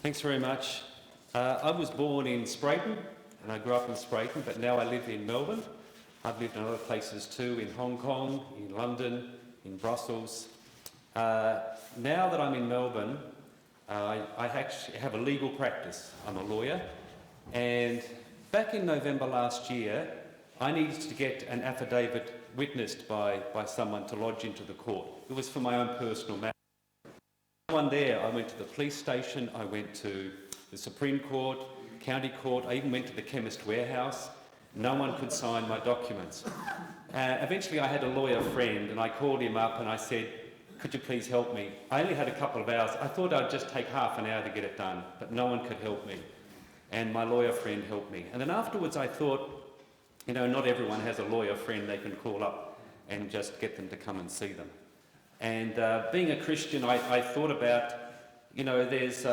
Thanks very much. I was born in Sprayton, and I grew up in Sprayton, but now I live in Melbourne. I've lived in other places too, in Hong Kong, in London, in Brussels. Now that I'm in Melbourne, I actually have a legal practice. I'm a lawyer, and back in November last year, I needed to get an affidavit witnessed by someone to lodge into the court. It was for my own personal matter. One there, I went to the police station, I went to the Supreme Court, County Court, I even went to the Chemist Warehouse. No one could sign my documents. Eventually I had a lawyer friend and I called him up and I said, could you please help me? I only had a couple of hours. I thought I'd just take half an hour to get it done, but no one could help me. And my lawyer friend helped me. And then afterwards I thought, you know, not everyone has a lawyer friend they can call up and just get them to come and see them. And being a Christian, I thought about, you know, there's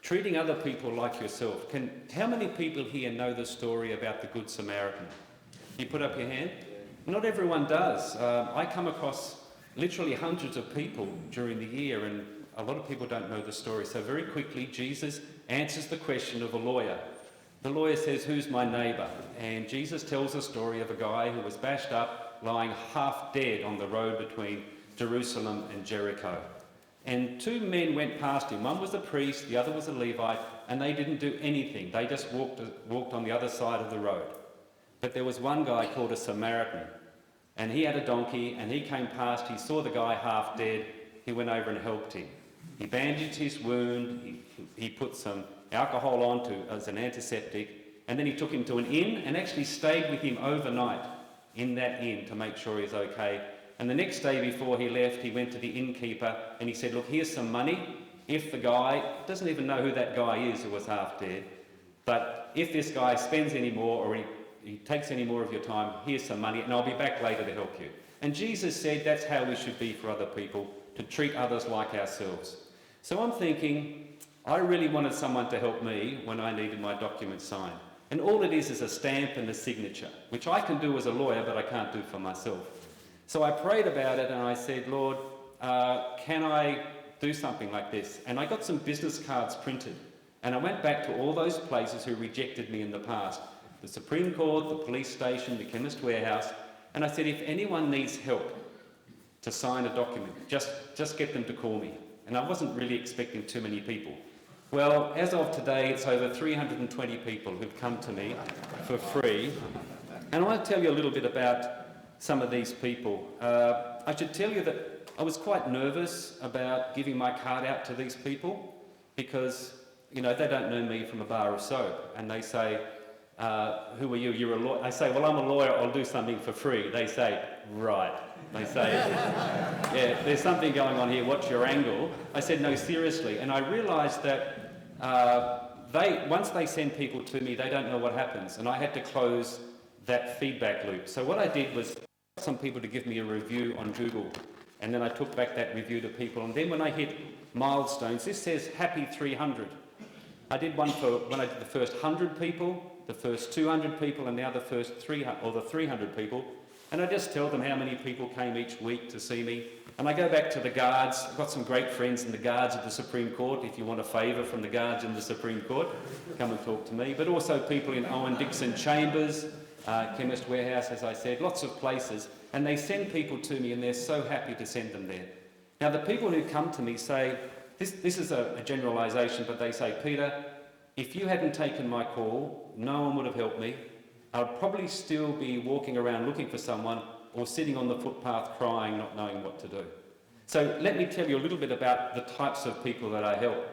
treating other people like yourself. How many people here know the story about the Good Samaritan? You put up your hand? Not everyone does. I come across literally hundreds of people during the year, and a lot of people don't know the story. So very quickly, Jesus answers the question of a lawyer. The lawyer says, who's my neighbour? And Jesus tells a story of a guy who was bashed up, lying half dead on the road between Jerusalem and Jericho. And two men went past him. One was a priest, the other was a Levite, and they didn't do anything. They just walked on the other side of the road. But there was one guy called a Samaritan, and he had a donkey, and he came past, he saw the guy half dead, he went over and helped him. He bandaged his wound, he put some alcohol on as an antiseptic, and then he took him to an inn and actually stayed with him overnight in that inn to make sure he's okay. And the next day before he left, he went to the innkeeper and he said, look, here's some money. If the guy, doesn't even know who that guy is who was half dead, but if this guy spends any more or he takes any more of your time, here's some money and I'll be back later to help you. And Jesus said that's how we should be for other people, to treat others like ourselves. So I'm thinking, I really wanted someone to help me when I needed my documents signed. And all it is a stamp and a signature, which I can do as a lawyer, but I can't do for myself. So I prayed about it and I said, Lord, can I do something like this? And I got some business cards printed. And I went back to all those places who rejected me in the past. The Supreme Court, the police station, the Chemist Warehouse. And I said, if anyone needs help to sign a document, just get them to call me. And I wasn't really expecting too many people. Well, as of today, it's over 320 people who've come to me for free. And I want to tell you a little bit about some of these people. I should tell you that I was quite nervous about giving my card out to these people because, you know, they don't know me from a bar of soap. And they say, who are you? You're a lawyer. I say, well, I'm a lawyer, I'll do something for free. They say, right. They say, yeah, there's something going on here, what's your angle? I said, no, seriously. And I realised that once they send people to me, they don't know what happens. And I had to close that feedback loop. So what I did was some people to give me a review on Google. And then I took back that review to people. And then when I hit milestones, this says happy 300. I did one for when I did the first 100 people, the first 200 people, and now the first 300, or the 300 people. And I just tell them how many people came each week to see me. And I go back to the guards. I've got some great friends in the guards of the Supreme Court. If you want a favour from the guards in the Supreme Court, come and talk to me. But also people in Owen-Dixon Chambers, Chemist Warehouse, as I said, lots of places. And they send people to me and they're so happy to send them there. Now the people who come to me say, this is a generalisation, but they say, Peter, if you hadn't taken my call, no one would have helped me. I'd probably still be walking around looking for someone or sitting on the footpath crying, not knowing what to do. So let me tell you a little bit about the types of people that I help.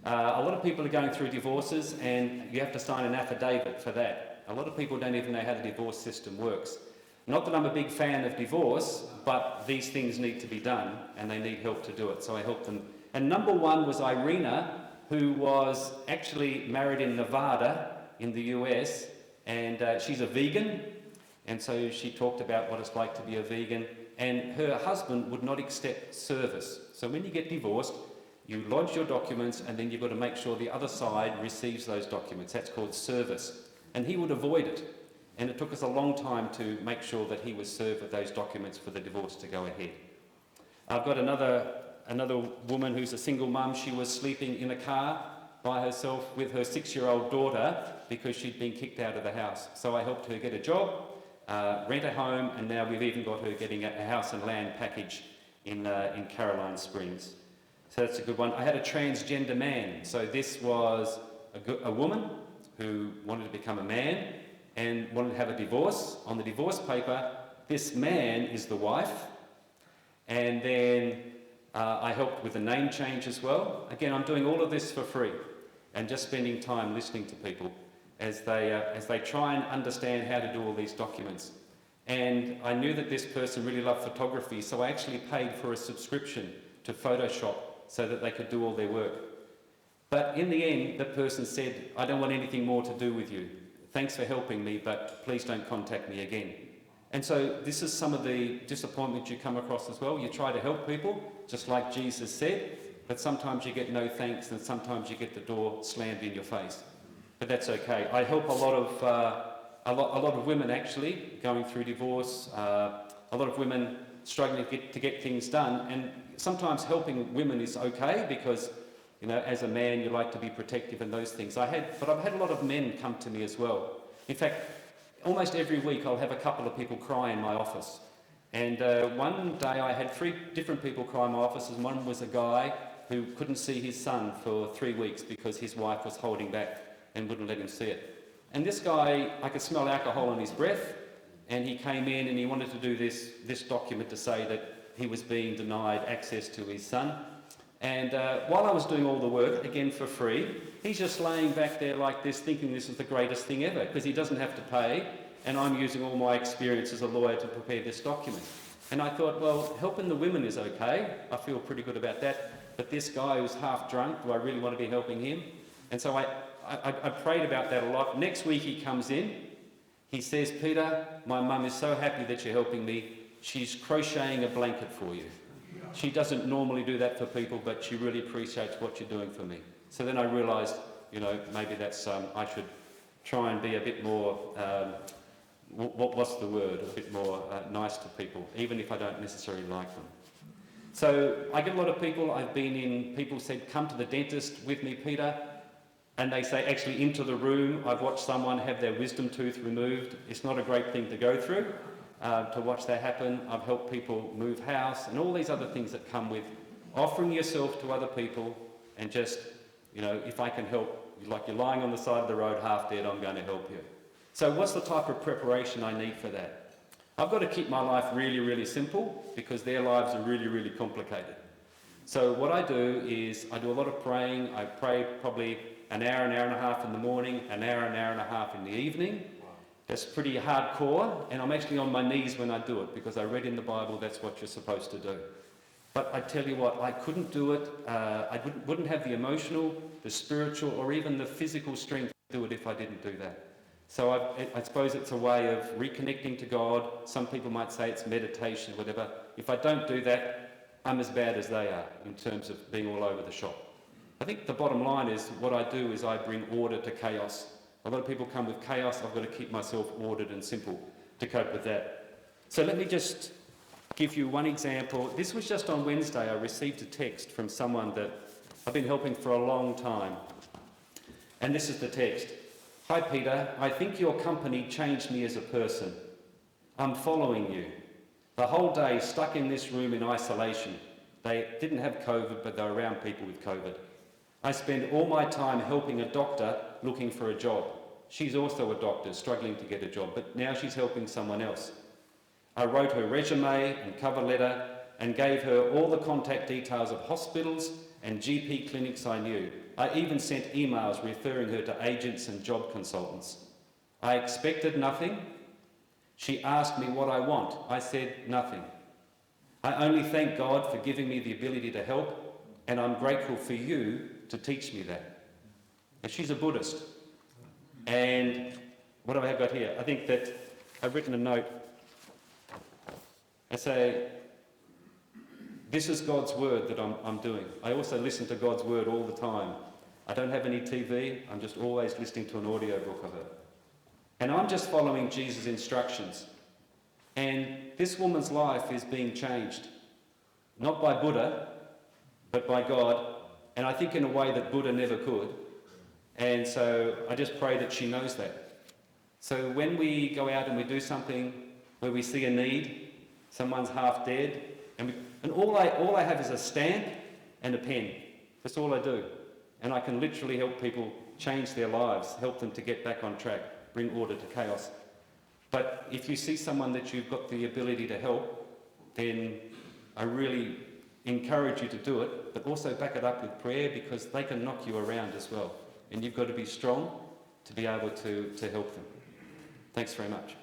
A lot of people are going through divorces and you have to sign an affidavit for that. A lot of people don't even know how the divorce system works. Not that I'm a big fan of divorce, but these things need to be done and they need help to do it, so I help them. And number one was Irina, who was actually married in Nevada in the US, and she's a vegan, and so she talked about what it's like to be a vegan, and her husband would not accept service. So when you get divorced, you lodge your documents and then you've got to make sure the other side receives those documents. That's called service. And he would avoid it. And it took us a long time to make sure that he was served with those documents for the divorce to go ahead. I've got another another woman who's a single mum. She was sleeping in a car by herself with her 6-year-old daughter because she'd been kicked out of the house. So I helped her get a job, rent a home, and now we've even got her getting a house and land package in Caroline Springs. So that's a good one. I had a transgender man. So this was a woman who wanted to become a man and wanted to have a divorce. On the divorce paper, this man is the wife. And then I helped with the name change as well. Again, I'm doing all of this for free and just spending time listening to people as they try and understand how to do all these documents. And I knew that this person really loved photography, so I actually paid for a subscription to Photoshop so that they could do all their work. But in the end, the person said, I don't want anything more to do with you. Thanks for helping me, but please don't contact me again. And so this is some of the disappointments you come across as well. You try to help people, just like Jesus said, but sometimes you get no thanks and sometimes you get the door slammed in your face. But that's okay. I help a lot of women actually going through divorce, a lot of women struggling to get things done, and sometimes helping women is okay because, you know, as a man you like to be protective and those things. But I've had a lot of men come to me as well. In fact, almost every week I'll have a couple of people cry in my office. And one day I had 3 different people cry in my office, and one was a guy who couldn't see his son for 3 weeks because his wife was holding back and wouldn't let him see it. And this guy, I could smell alcohol on his breath, and he came in and he wanted to do this document to say that he was being denied access to his son. And while I was doing all the work, again for free, he's just laying back there like this, thinking this is the greatest thing ever, because he doesn't have to pay, and I'm using all my experience as a lawyer to prepare this document. And I thought, well, helping the women is okay. I feel pretty good about that. But this guy who's half drunk, do I really want to be helping him? And so I prayed about that a lot. Next week he comes in. He says, Peter, my mum is so happy that you're helping me. She's crocheting a blanket for you. She doesn't normally do that for people, but she really appreciates what you're doing for me. So then I realised, you know, maybe that's, I should try and be a bit more, what's the word, a bit more nice to people, even if I don't necessarily like them. So I get a lot of people, people said, come to the dentist with me, Peter, and they say, actually into the room. I've watched someone have their wisdom tooth removed. It's not a great thing to go through, to watch that happen. I've helped people move house and all these other things that come with offering yourself to other people and just, you know, if I can help, like you're lying on the side of the road half dead, I'm going to help you. So what's the type of preparation I need for that? I've got to keep my life really, really simple because their lives are really, really complicated. So what I do is I do a lot of praying. I pray probably an hour and a half in the morning, an hour and a half in the evening. That's pretty hardcore, and I'm actually on my knees when I do it because I read in the Bible that's what you're supposed to do. But I tell you what, I couldn't do it. I wouldn't have the emotional, the spiritual, or even the physical strength to do it if I didn't do that. So I suppose it's a way of reconnecting to God. Some people might say it's meditation, whatever. If I don't do that, I'm as bad as they are in terms of being all over the shop. I think the bottom line is what I do is I bring order to chaos. A lot of people come with chaos. I've got to keep myself ordered and simple to cope with that. So let me just give you one example. This was just on Wednesday. I received a text from someone that I've been helping for a long time. And this is the text. Hi Peter, I think your company changed me as a person. I'm following you. The whole day stuck in this room in isolation. They didn't have COVID, but they were around people with COVID. I spend all my time helping a doctor looking for a job. She's also a doctor struggling to get a job, but now she's helping someone else. I wrote her resume and cover letter and gave her all the contact details of hospitals and GP clinics I knew. I even sent emails referring her to agents and job consultants. I expected nothing. She asked me what I want. I said nothing. I only thank God for giving me the ability to help, and I'm grateful for you to teach me that. And she's a Buddhist. And what have I got here? I think that I've written a note. I say, this is God's word that I'm doing. I also listen to God's word all the time. I don't have any TV. I'm just always listening to an audiobook of it. And I'm just following Jesus' instructions. And this woman's life is being changed. Not by Buddha, but by God, and I think in a way that Buddha never could. And so I just pray that she knows that. So when we go out and we do something where we see a need, someone's half dead, and all I have is a stamp and a pen. That's all I do. And I can literally help people change their lives, help them to get back on track, bring order to chaos. But if you see someone that you've got the ability to help, then I really encourage you to do it, but also back it up with prayer, because they can knock you around as well. And you've got to be strong to be able to help them. Thanks very much.